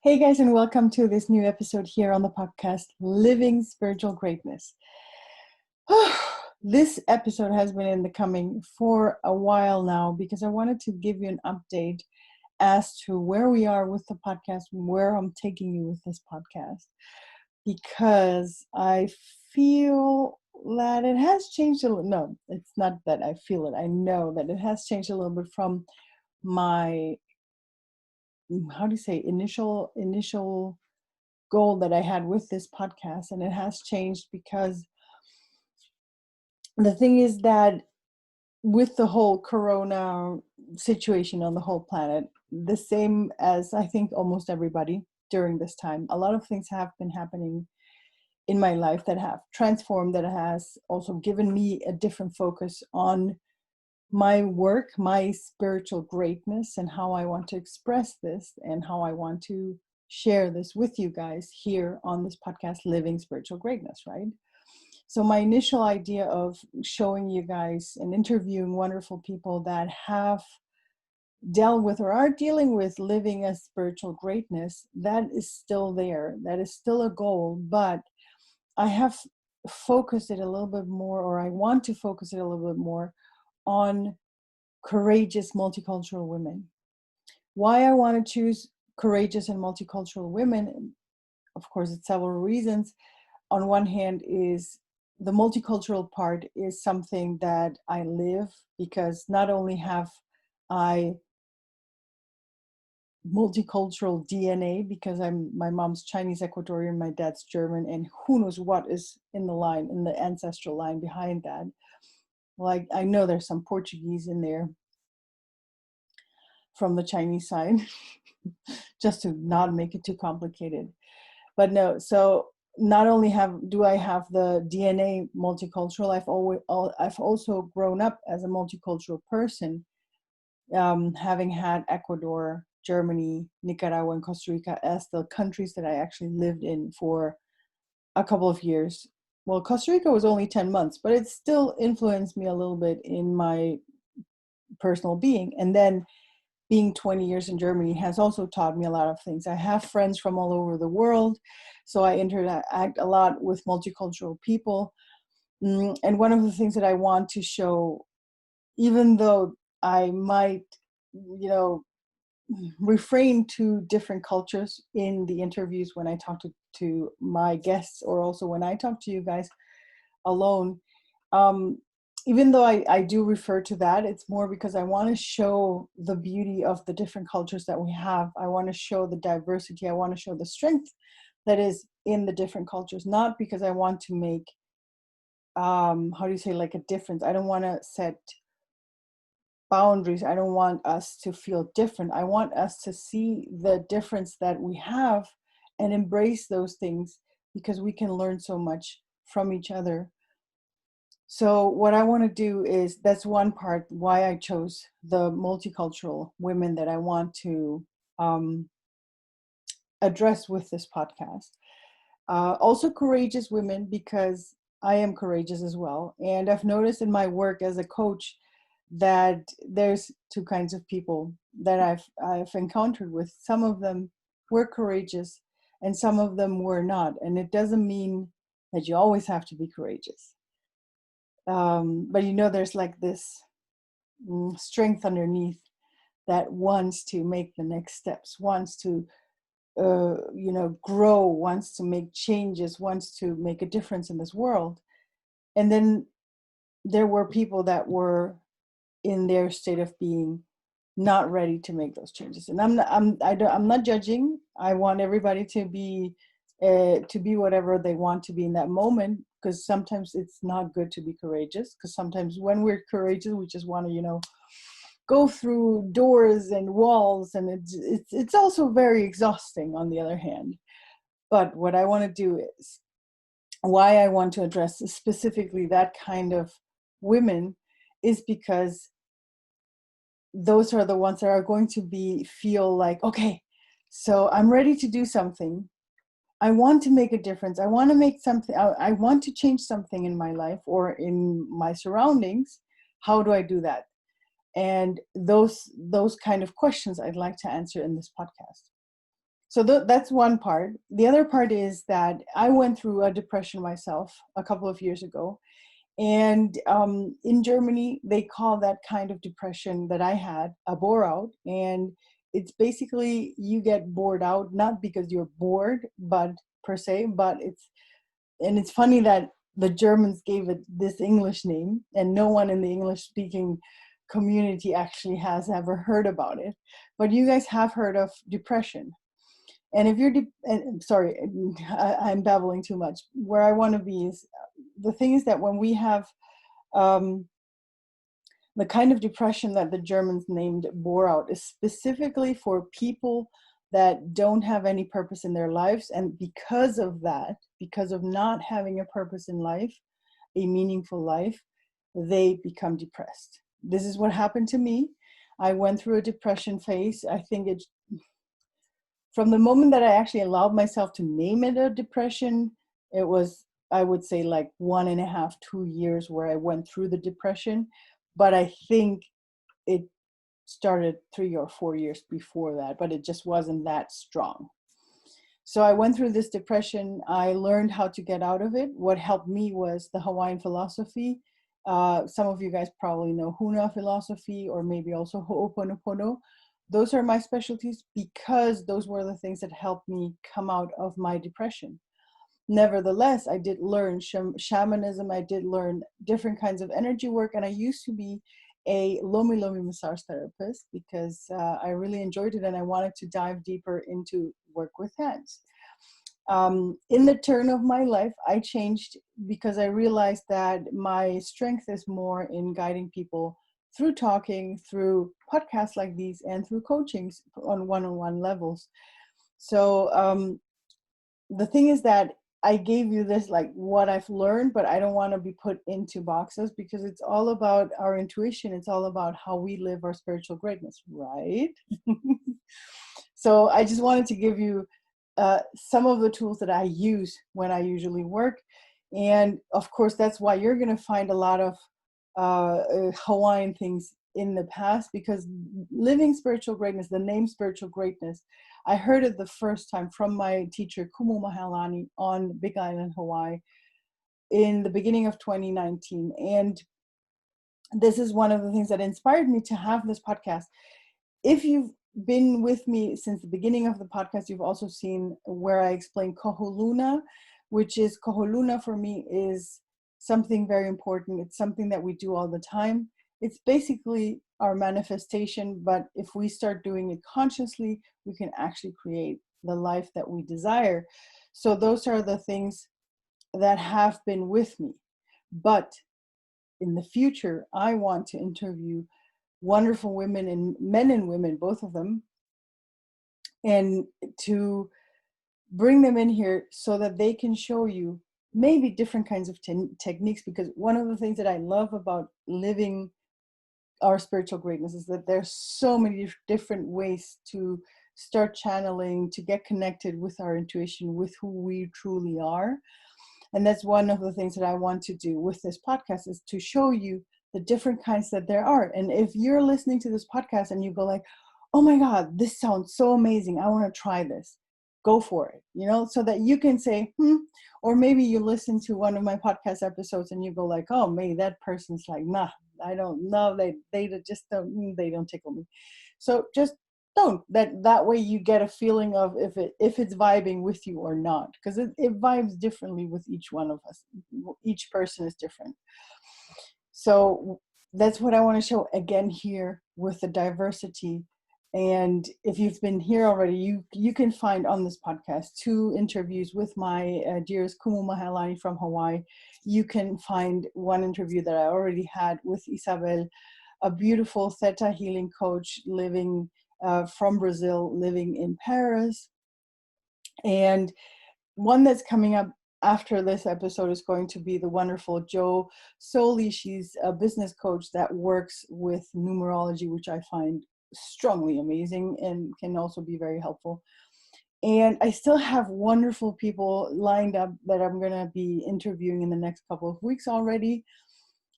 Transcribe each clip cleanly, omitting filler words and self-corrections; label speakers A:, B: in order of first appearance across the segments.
A: Hey guys, and welcome to this new episode here on the podcast, Living Spiritual Greatness. This episode has been in the coming for a while now because I wanted to give you an update as to where we are with the podcast, where I'm taking you with this podcast, because I feel that it has changed a little. No, it's not that I feel it. I know that it has changed a little bit from my initial goal that I had with this podcast, and it has changed because the thing is that with the whole corona situation on the whole planet, the same as I think almost everybody during this time, a lot of things have been happening in my life that have transformed, that has also given me a different focus on my work, my spiritual greatness, and how I want to express this and how I want to share this with you guys here on this podcast, Living Spiritual Greatness, right? So my initial idea of showing you guys and interviewing wonderful people that have dealt with or are dealing with living a spiritual greatness, that is still there. That is still a goal, but I have focused it a little bit more, or I want to focus it a little bit more on courageous multicultural women. Why I want to choose courageous and multicultural women, of course, it's several reasons. On one hand is the multicultural part is something that I live, because not only have I multicultural DNA, because my mom's Chinese Ecuadorian, my dad's German, and who knows what is in the ancestral line behind that. Like, I know there's some Portuguese in there from the Chinese side, just to not make it too complicated. But no, so not only do I have the DNA multicultural, I've also grown up as a multicultural person, having had Ecuador, Germany, Nicaragua, and Costa Rica as the countries that I actually lived in for a couple of years. Well, Costa Rica was only 10 months, but it still influenced me a little bit in my personal being. And then being 20 years in Germany has also taught me a lot of things. I have friends from all over the world, so I interact a lot with multicultural people. And one of the things that I want to show, even though I might, refrain to different cultures in the interviews when I talk to my guests, or also when I talk to you guys alone, even though I do refer to that, it's more because I want to show the beauty of the different cultures that we have. I want to show the diversity. I want to show the strength that is in the different cultures, not because I want to make, like a difference. I don't want to set boundaries. I don't want us to feel different. I want us to see the difference that we have and embrace those things, because we can learn so much from each other. So what I want to do is, that's one part why I chose the multicultural women that I want to address with this podcast. Also courageous women, because I am courageous as well. And I've noticed in my work as a coach that there's two kinds of people that I've encountered with. Some of them were courageous and some of them were not. And it doesn't mean that you always have to be courageous. But there's like this strength underneath that wants to make the next steps, wants to grow, wants to make changes, wants to make a difference in this world. And then there were people that were in their state of being not ready to make those changes. And I'm not judging. I want everybody to be whatever they want to be in that moment, because sometimes it's not good to be courageous, because sometimes when we're courageous, we just want to, go through doors and walls, and it's also very exhausting on the other hand. But what I want to do is, why I want to address specifically that kind of women, is because those are the ones that are going to feel like, okay, so I'm ready to do something. I want to make a difference. I want to make something. I want to change something in my life or in my surroundings. How do I do that? And those kind of questions I'd like to answer in this podcast. So that's one part. The other part is that I went through a depression myself a couple of years ago. And in Germany, they call that kind of depression that I had a bore out. And it's basically you get bored out, not because you're bored, but per se, but it's funny that the Germans gave it this English name, and no one in the English speaking community actually has ever heard about it. But you guys have heard of depression. And if you're, sorry, I'm babbling too much. Where I want to be is the thing is that when we have um, the kind of depression that the Germans named bore out is specifically for people that don't have any purpose in their lives. And because of that, because of not having a purpose in life, a meaningful life, they become depressed. This is what happened to me. I went through a depression phase. I think it, from the moment that I actually allowed myself to name it a depression, it was, I would say, like 1.5, 2 years where I went through the depression. But I think it started 3 or 4 years before that, but it just wasn't that strong. So I went through this depression. I learned how to get out of it. What helped me was the Hawaiian philosophy. Some of you guys probably know Huna philosophy, or maybe also Ho'oponopono. Those are my specialties because those were the things that helped me come out of my depression. Nevertheless, I did learn shamanism. I did learn different kinds of energy work. And I used to be a lomi lomi massage therapist because I really enjoyed it and I wanted to dive deeper into work with hands. In the turn of my life, I changed because I realized that my strength is more in guiding people through talking, through podcasts like these, and through coachings on one-on-one levels. So the thing is that I gave you this, like what I've learned, but I don't want to be put into boxes because it's all about our intuition. It's all about how we live our spiritual greatness, right? So I just wanted to give you some of the tools that I use when I usually work. And of course, that's why you're going to find a lot of Hawaiian things in the past, because living spiritual greatness, the name spiritual greatness, I heard it the first time from my teacher, Kumu Mahalani, on Big Island, Hawaii, in the beginning of 2019. And this is one of the things that inspired me to have this podcast. If you've been with me since the beginning of the podcast, you've also seen where I explain Coho Luna, which is Coho Luna for me is something very important. It's something that we do all the time. It's basically our manifestation, but if we start doing it consciously, we can actually create the life that we desire. So those are the things that have been with me. But in the future, I want to interview wonderful women and men and women, both of them, and to bring them in here so that they can show you maybe different kinds of techniques. Because one of the things that I love about living our spiritual greatness is that there's so many different ways to start channeling, to get connected with our intuition, with who we truly are. And that's one of the things that I want to do with this podcast, is to show you the different kinds that there are. And if you're listening to this podcast and you go like, oh my God, this sounds so amazing, I want to try this, go for it, so that you can say, or maybe you listen to one of my podcast episodes and you go like, oh, maybe that person's like, nah, I don't know, they just don't, they don't tickle me. So just don't. That way you get a feeling of if it's vibing with you or not, because it vibes differently with each one of us. Each person is different. So that's what I want to show again here with the diversity. And if you've been here already, you can find on this podcast 2 interviews with my dearest Kumu Mahalani from Hawaii. You can find one interview that I already had with Isabel, a beautiful Theta healing coach living from Brazil, living in Paris. And one that's coming up after this episode is going to be the wonderful Jo Soli. She's a business coach that works with numerology, which I find strongly amazing and can also be very helpful. And I still have wonderful people lined up that I'm going to be interviewing in the next couple of weeks already.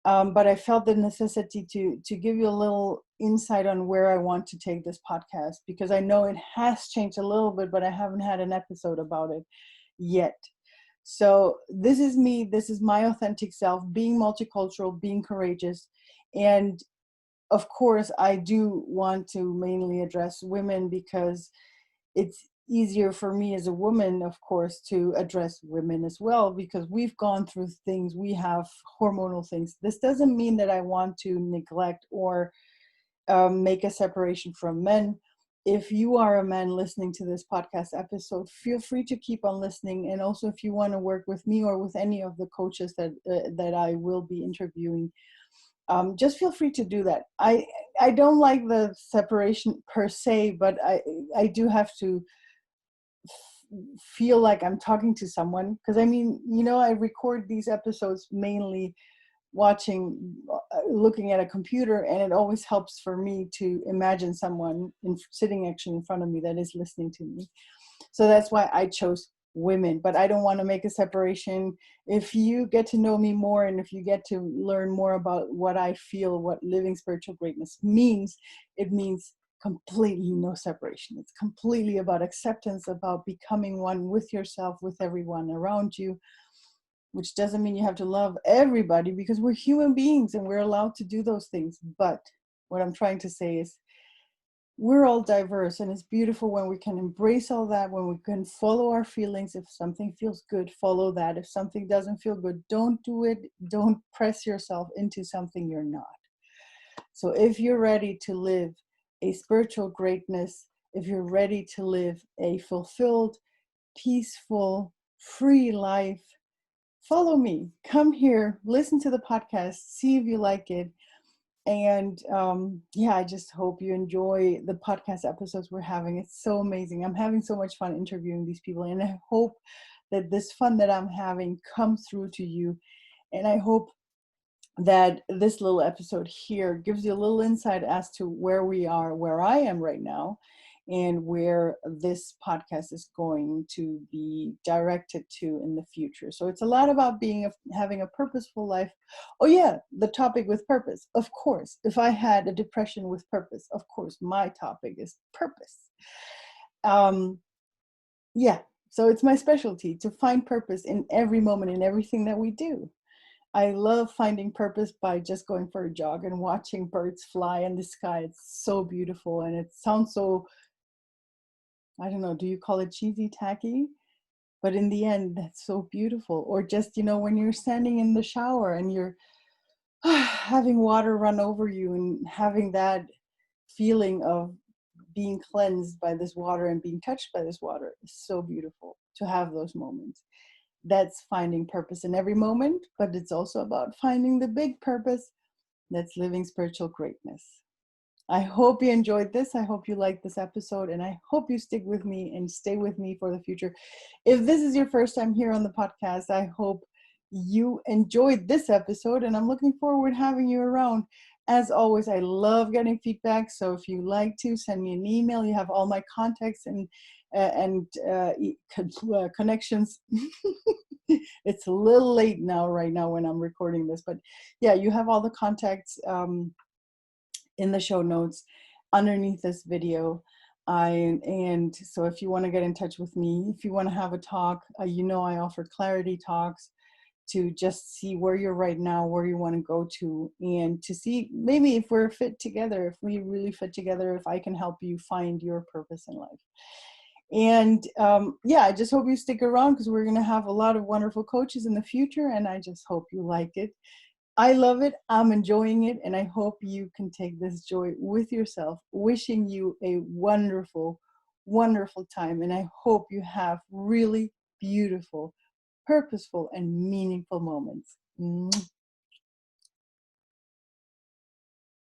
A: But I felt the necessity to give you a little insight on where I want to take this podcast, because I know it has changed a little bit, but I haven't had an episode about it yet. So this is me. This is my authentic self, being multicultural, being courageous. And of course, I do want to mainly address women, because it's easier for me as a woman, of course, to address women as well, because we've gone through things, we have hormonal things. This doesn't mean that I want to neglect or make a separation from men. If you are a man listening to this podcast episode, feel free to keep on listening. And also, if you want to work with me or with any of the coaches that I will be interviewing, just feel free to do that. I don't like the separation per se, but I do have to feel like I'm talking to someone, because I mean, I record these episodes mainly looking at a computer, and it always helps for me to imagine someone sitting actually in front of me that is listening to me. So that's why I chose women, but I don't want to make a separation. If you get to know me more, and if you get to learn more about what I feel, what living spiritual greatness means, it means completely no separation. It's completely about acceptance, about becoming one with yourself, with everyone around you, which doesn't mean you have to love everybody, because we're human beings and we're allowed to do those things. But what I'm trying to say is, we're all diverse, and it's beautiful when we can embrace all that, when we can follow our feelings. If something feels good, follow that. If something doesn't feel good, don't do it. Don't press yourself into something you're not. So if you're ready to live a spiritual greatness, if you're ready to live a fulfilled, peaceful, free life, follow me. Come here, listen to the podcast, see if you like it. And I just hope you enjoy the podcast episodes we're having. It's so amazing. I'm having so much fun interviewing these people, and I hope that this fun that I'm having comes through to you. And I hope that this little episode here gives you a little insight as to where we are, where I am right now, and where this podcast is going to be directed to in the future. So it's a lot about having a purposeful life. Oh yeah, the topic with purpose. Of course, if I had a depression with purpose, of course, my topic is purpose. So it's my specialty to find purpose in every moment, in everything that we do. I love finding purpose by just going for a jog and watching birds fly in the sky. It's so beautiful, and it sounds so, I don't know, do you call it cheesy, tacky? But in the end, that's so beautiful. Or just, when you're standing in the shower and you're having water run over you, and having that feeling of being cleansed by this water and being touched by this water is so beautiful to have those moments. That's finding purpose in every moment, but it's also about finding the big purpose. That's living spiritual greatness. I hope you enjoyed this. I hope you liked this episode, and I hope you stick with me and stay with me for the future. If this is your first time here on the podcast, I hope you enjoyed this episode, and I'm looking forward to having you around. As always, I love getting feedback. So if you like to send me an email, you have all my contacts and connections. It's a little late right now when I'm recording this, but yeah, you have all the contacts in the show notes underneath this video. And so if you want to get in touch with me, if you want to have a talk, I offer clarity talks to just see where you're right now, where you want to go to, and to see maybe if we're fit together, if we really fit together, if I can help you find your purpose in life. And I just hope you stick around, because we're going to have a lot of wonderful coaches in the future, and I just hope you like it. I love it. I'm enjoying it, and I hope you can take this joy with yourself. Wishing you a wonderful, wonderful time, and I hope you have really beautiful, purposeful, and meaningful moments.